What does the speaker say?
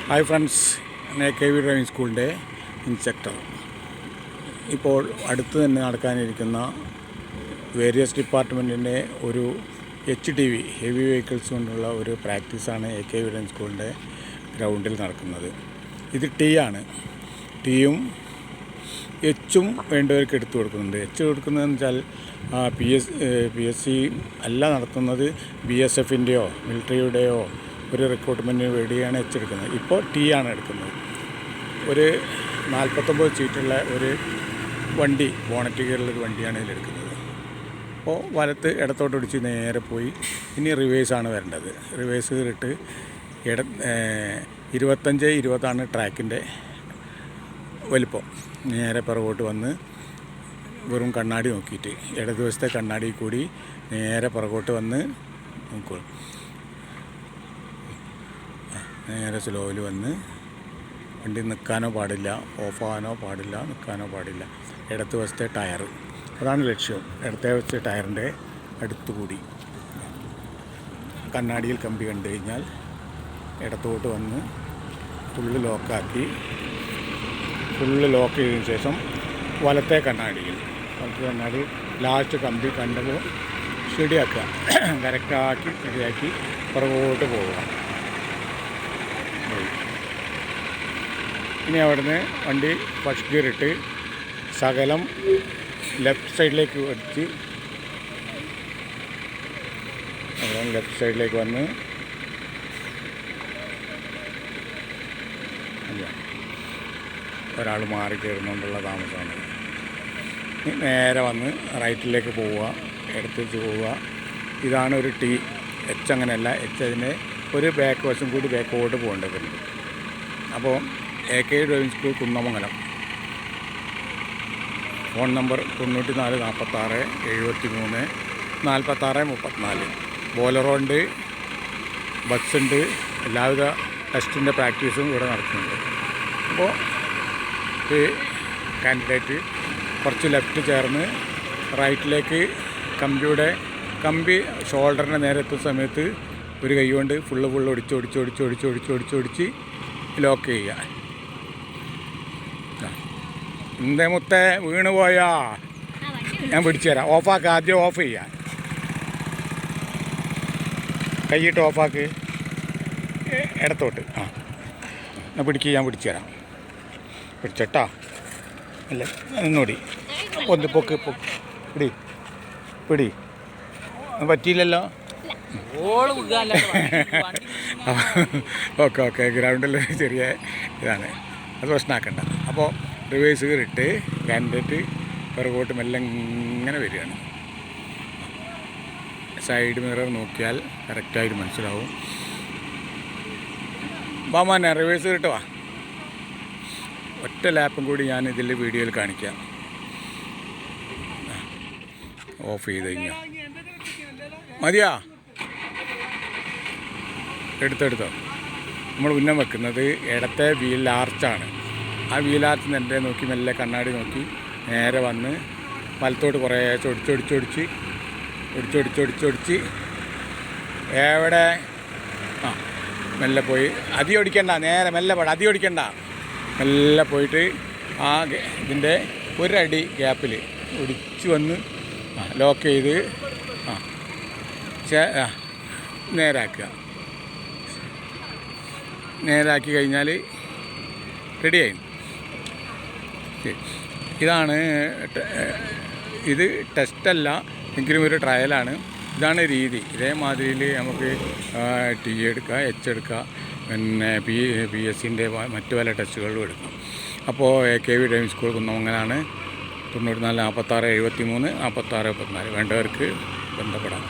Hi friends, KV driving സ്കൂളിൻ്റെ instructor. ഇപ്പോൾ അടുത്ത് തന്നെ നടക്കാനിരിക്കുന്ന വേരിയസ് ഡിപ്പാർട്ട്മെൻറ്റിൻ്റെ ഒരു HTV ഹെവി വെഹിക്കിൾസ് കൊണ്ടുള്ള ഒരു പ്രാക്ടീസാണ് KV ഡ്രൈവിംഗ് സ്കൂളിൻ്റെ ഗ്രൗണ്ടിൽ നടക്കുന്നത്. ഇത് ആണ്. ടിയും എച്ചും വേണ്ടവർക്ക് എടുത്തു കൊടുക്കുന്നുണ്ട്. എച്ച് കൊടുക്കുന്നതെന്ന് വെച്ചാൽ PSC അല്ല നടത്തുന്നത്, BSFൻ്റെയോ മിലിറ്ററിയുടെയോ ഒരു റിക്രൂട്ട്മെൻറ്റിന് വേണ്ടിയാണ് എച്ച് എടുക്കുന്നത്. ഇപ്പോൾ ആണ് എടുക്കുന്നത്. ഒരു 49 സീറ്റുള്ള ഒരു വണ്ടി, ബോണറ്റ് കയറുള്ളൊരു വണ്ടിയാണ് ഇതിലെടുക്കുന്നത്. അപ്പോൾ വലത്ത് ഇടത്തോട്ട് ഒടിച്ച് നേരെ പോയി ഇനി റിവേഴ്സാണ് വരേണ്ടത്. റിവേഴ്സ് കയറിയിട്ട് 25-20 ട്രാക്കിൻ്റെ വലിപ്പം. നേരെ പുറകോട്ട് വന്ന് വെറും കണ്ണാടി നോക്കിയിട്ട് ഇടതുവശത്തെ കണ്ണാടി കൂടി നേരെ പുറകോട്ട് വന്ന് നോക്കുക. നേരെ സ്ലോയിൽ വന്ന് വണ്ടി നിൽക്കാനോ പാടില്ല, ഓഫാകാനോ പാടില്ല, നിൽക്കാനോ പാടില്ല. ഇടത്ത് വശത്തെ ടയർ, അതാണ് ലക്ഷ്യം. ഇടത്തെ വശത്തെ ടയറിൻ്റെ അടുത്തുകൂടി കണ്ണാടിയിൽ കമ്പി കണ്ടു കഴിഞ്ഞാൽ ഇടത്തോട്ട് വന്ന് ഫുള്ള് ലോക്ക് ചെയ്തതിന് ശേഷം വലത്തെ കണ്ണാടി ലാസ്റ്റ് കമ്പി കണ്ടപ്പോൾ ശരിയാക്കുക, കറക്റ്റാക്കി ശരിയാക്കി പുറകോട്ട് പോവുക. ഇനി അവിടുന്ന് വണ്ടി ഫസ്റ്റ് ഗിയർ ഇട്ട് ശകലം ലെഫ്റ്റ് സൈഡിലേക്ക് വെച്ച് ലെഫ്റ്റ് സൈഡിലേക്ക് വന്ന് ഒരാൾ മാറി കയറുന്നുകൊണ്ടുള്ള താമസമാണ്. നേരെ വന്ന് റൈറ്റിലേക്ക് പോവുക, ഇടത്തേക്ക് പോവുക. ഇതാണ് ഒരു ടി. എച്ച് അങ്ങനെയല്ല. എച്ച് അതിന് ഒരു ബാക്ക് വശം കൂടി ബാക്കോട്ട് പോകേണ്ടതുണ്ട്. അപ്പോൾ KV driving school Kunnamangalam. Phone number 94 46 73 46 34. ബോലറോ ഉണ്ട്, ബസ്സുണ്ട്, എല്ലാവിധ ടെസ്റ്റിൻ്റെ പ്രാക്ടീസും ഇവിടെ നടത്തുന്നുണ്ട്. അപ്പോൾ ഈ കാൻഡിഡേറ്റ് കുറച്ച് ലെഫ്റ്റ് ചേർന്ന് റൈറ്റിലേക്ക് കമ്പി ഷോൾഡറിൻ്റെ നേരെ എത്തുന്ന സമയത്ത് ഒരു കൈ കൊണ്ട് ഫുള്ള് ഒടിച്ച് ലോക്ക് ചെയ്യുക. എന്തേ മുത്തേ വീണ് പോയാ? ഞാൻ പിടിച്ചു തരാം. ഓഫാക്ക്, ആദ്യം ഓഫ് ചെയ്യുക. കൈയിട്ട് ഓഫാക്ക്, ഇടത്തോട്ട്. ഞാൻ പിടിച്ചു തരാം. പിടിച്ചട്ടാ. അല്ല, ഒന്നുകൂടി ഒന്ന് പൊക്ക് പിടി. പറ്റിയില്ലല്ലോ. ഓക്കെ ഗ്രൗണ്ടിൽ ചെറിയ ഇതാണ്, അത് പ്രശ്നമാക്കണ്ട. അപ്പോൾ റിവേഴ്സ് കയറിയിട്ട് കാൻഡിഡേറ്റ് പിറകോട്ട് മെല്ലെ ഇങ്ങനെ വരികയാണ്. സൈഡ് മിറർ നോക്കിയാൽ കറക്റ്റായിട്ട് മനസ്സിലാവും. വാമാനെ റിവേഴ്സ് കയറിയിട്ട് വാ. ഒറ്റ ലാപ്പും കൂടി ഞാൻ ഇതിൽ വീഡിയോയിൽ കാണിക്കാം. ഓഫ് ചെയ്ത് കഴിഞ്ഞാൽ മതിയാ? എടുത്തോ. നമ്മൾ ഉന്നം വെക്കുന്നത് ഇടത്തെ വീൽ ആർച്ചാണ്. ആ വീൽ ആർച്ച് നേരെ നോക്കി മെല്ലെ കണ്ണാടി നോക്കി നേരെ വന്ന് വലത്തോട്ട് കുറേ ഒടിച്ചൊടിച്ച് എവിടെ മെല്ലെ പോയി. അതി ഓടിക്കണ്ട, നേരെ മെല്ലെ പോടാ. അതി ഓടിക്കണ്ട, മെല്ലെ പോയിട്ട് ആ ഇതിൻ്റെ ഒരടി ഗ്യാപ്പിൽ ഒടിച്ച് വന്ന് ലോക്ക് ചെയ്ത് നേരാക്കി കഴിഞ്ഞാൽ റെഡിയായി. ഇതാണ് ഇത് ടെസ്റ്റല്ല, എങ്കിലും ഒരു ട്രയലാണ്. ഇതാണ് രീതി. ഇതേമാതിരിയിൽ നമുക്ക് ടി എടുക്കുക, എച്ച് എടുക്കുക, പിന്നെ PSCൻ്റെ മറ്റു പല ടെസ്റ്റുകളിലും എടുക്കാം. അപ്പോൾ KV ഡ്രൈവിംഗ് സ്കൂൾ കുന്നമംഗലാണ്. 94 46 73 46 34. വേണ്ടവർക്ക് ബന്ധപ്പെടാം.